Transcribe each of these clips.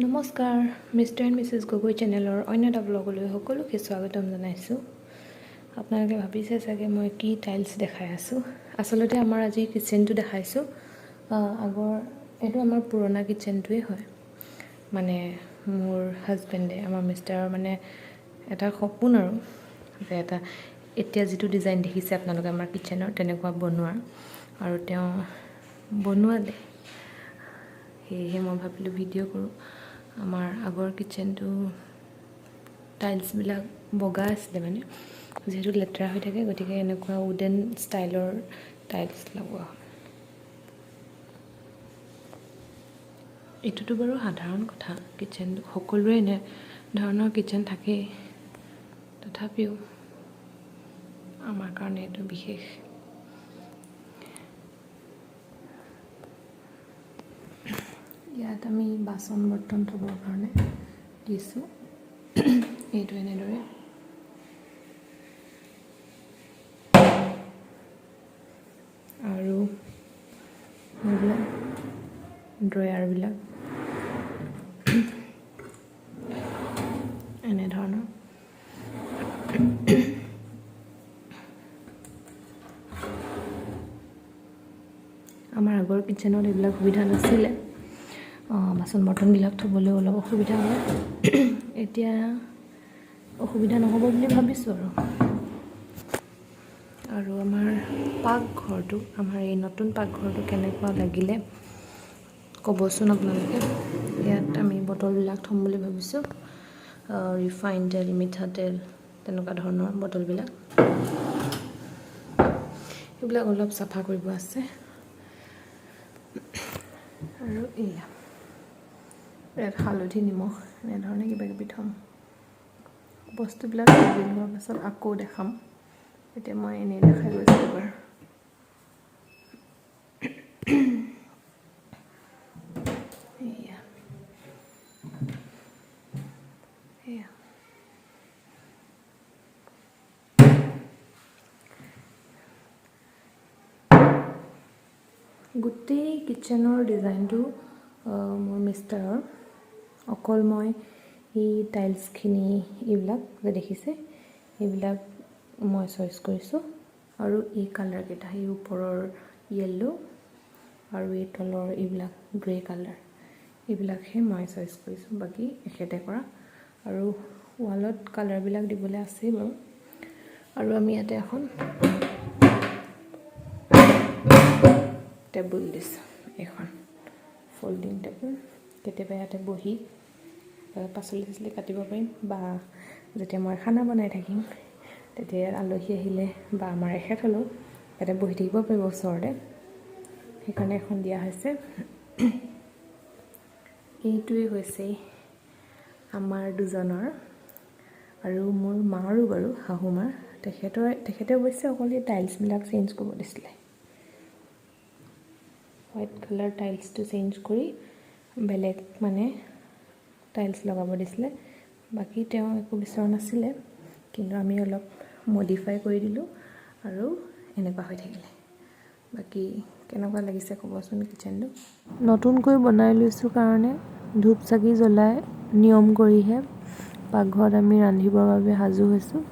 নমস্কাৰ mister and Mrs Gogoi চেনেলৰ অন্য এটা ব্লগলৈ সকলোকে স্বাগতম জনাইছোঁ। আপোনালোকে ভাবিছে চাগে মই কি টাইলছ দেখাই আছোঁ। আচলতে আমাৰ আজি কিচেনটো দেখাইছোঁ। আগৰ এইটো আমাৰ পুৰণা কিচেনটোৱে হয়। মানে মোৰ হাজবেণ্ডে আমাৰ মিষ্টাৰৰ মানে এটা সপোন আৰু যে এটা এতিয়া যিটো ডিজাইন দেখিছে আপোনালোকে আমাৰ কিচেনৰ তেনেকুৱা বনোৱাৰ আৰু তেওঁ বনোৱালে। সেয়েহে মই ভাবিলোঁ ভিডিঅ' কৰোঁ। আমাৰ আগৰ কিচেনটো টাইলছবিলাক বগা আছিলে, মানে যিহেতু লেতেৰা হৈ থাকে গতিকে এনেকুৱা উডেন ষ্টাইলৰ টাইলছ লগোৱা হয়। এইটোতো বাৰু সাধাৰণ কথা, কিচেন সকলোৰে এনে ধৰণৰ কিচেন থাকেই, তথাপিও আমাৰ কাৰণে এইটো বিশেষ। ইয়াত আমি বাচন বৰ্তন থ'বৰ কাৰণে দিছোঁ। এইটো এনেদৰে আৰু এইবিলাক ড্ৰয়াৰবিলাক এনেধৰণৰ। আমাৰ আগৰ কিচেনত এইবিলাক সুবিধা নাছিলে, বাচন বৰ্তনবিলাক থ'বলৈ অলপ অসুবিধা হয়। এতিয়া অসুবিধা নহ'ব বুলি ভাবিছোঁ আৰু আমাৰ পাকঘৰটো, আমাৰ এই নতুন পাকঘৰটো কেনেকুৱা লাগিলে ক'বচোন আপোনালোকে। ইয়াত আমি বটলবিলাক থ'ম বুলি ভাবিছোঁ, ৰিফাইন তেল, মিঠাতেল তেনেকুৱা ধৰণৰ বটলবিলাক। এইবিলাক অলপ চাফা কৰিব আছে। আৰু ইয়াত হালধি, নিমখ এনেধৰণে কিবা কিবি থ'ম। বস্তুবিলাক ৰেডি হোৱাৰ পাছত আকৌ দেখাম। এতিয়া মই এনেই দেখাই গৈছোঁ এবাৰ। এয়া গোটেই কিচেনৰ ডিজাইনটো মোৰ মিষ্টাৰৰ। অকল মই এই টাইলছখিনি এইবিলাক যে দেখিছে এইবিলাক মই চইচ কৰিছোঁ, আৰু এই কালাৰকেইটা, এই ওপৰৰ য়েল্লো আৰু এই তলৰ এইবিলাক গ্ৰে কালাৰ, এইবিলাকহে মই চইচ কৰিছোঁ। বাকী এখেতে কৰা, আৰু ৱালত কালাৰবিলাক দিবলৈ আছেই বাৰু। আৰু আমি ইয়াতে এখন টেবুল দিছোঁ, এখন ফল্ডিং টেবুল। কেতিয়াবা ইয়াতে বহি পাচলি চাচলি কাটিব পাৰিম, বা যেতিয়া মই খানা বনাই থাকিম তেতিয়া আলহী আহিলে বা আমাৰ এখেত হ'লেও ইয়াতে বহি থাকিব পাৰিব ওচৰতে, সেইকাৰণে এখন দিয়া হৈছে। এইটোৱে হৈছে আমাৰ দুজনৰ, আৰু মোৰ মাৰো বাৰু, শাহু মাৰ। তেখেতে অৱশ্যে অকল এই টাইলছবিলাক চেঞ্জ কৰিব দিছিলে। হোৱাইট কালাৰ টাইলছটো চেঞ্জ কৰি বেলেগ মানে টাইলছ লগাব দিছিলে। বাকী তেওঁ একো বিচৰা নাছিলে, কিন্তু আমি অলপ মডিফাই কৰি দিলোঁ আৰু এনেকুৱা হৈ থাকিলে। বাকী কেনেকুৱা লাগিছে ক'বচোন কিচেনটো। নতুনকৈ বনাই লৈছোঁ কাৰণে ধূপ চাকি জ্বলাই নিয়ম কৰিহে পাকঘৰত আমি ৰান্ধিবৰ বাবে সাজু হৈছোঁ।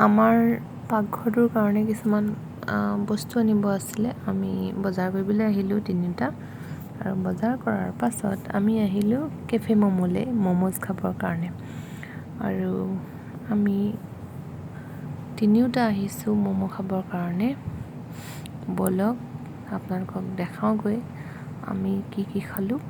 আমাৰ পাকঘৰটোৰ কাৰণে কিছুমান বস্তু আনিব আছিলে। আমি বজাৰ কৰিবলৈ আহিলোঁ তিনিটা, আৰু বজাৰ কৰাৰ পাছত আমি আহিলোঁ কেফে ম'ম'লৈ ম'ম'জ খাবৰ কাৰণে। আৰু আমি তিনিওটা আহিছোঁ ম'ম' খাবৰ কাৰণে। ব'লক আপোনালোকক দেখাওঁগৈ আমি কি কি খালোঁ।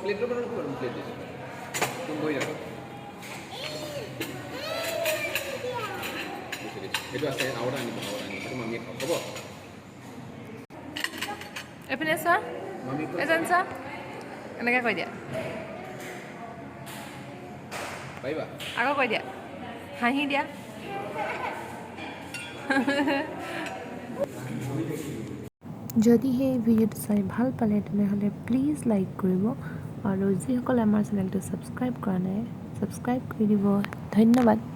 প্লেটৰ পৰা প্লেট দিছোঁ তুমি বহি ৰাখা সেইটো আছে আৰু এটা আনিব সেইটো মামীয়ে খাওঁ হ'ব এইপিনে চোৱা মামী এজন চোৱা এনেকৈ কৈ দিয়া পাৰিবা আকৌ কৈ দিয়া হাঁহি দিয়া যদি সেই ভিডিঅ'টো চাই ভাল পালে তেনেহ'লে প্লিজ লাইক কৰিব আৰু যিসকলে আমাৰ চেনেলটো ছাবস্ক্ৰাইব কৰা নাই ছাবস্ক্ৰাইব কৰি দিব ধন্যবাদ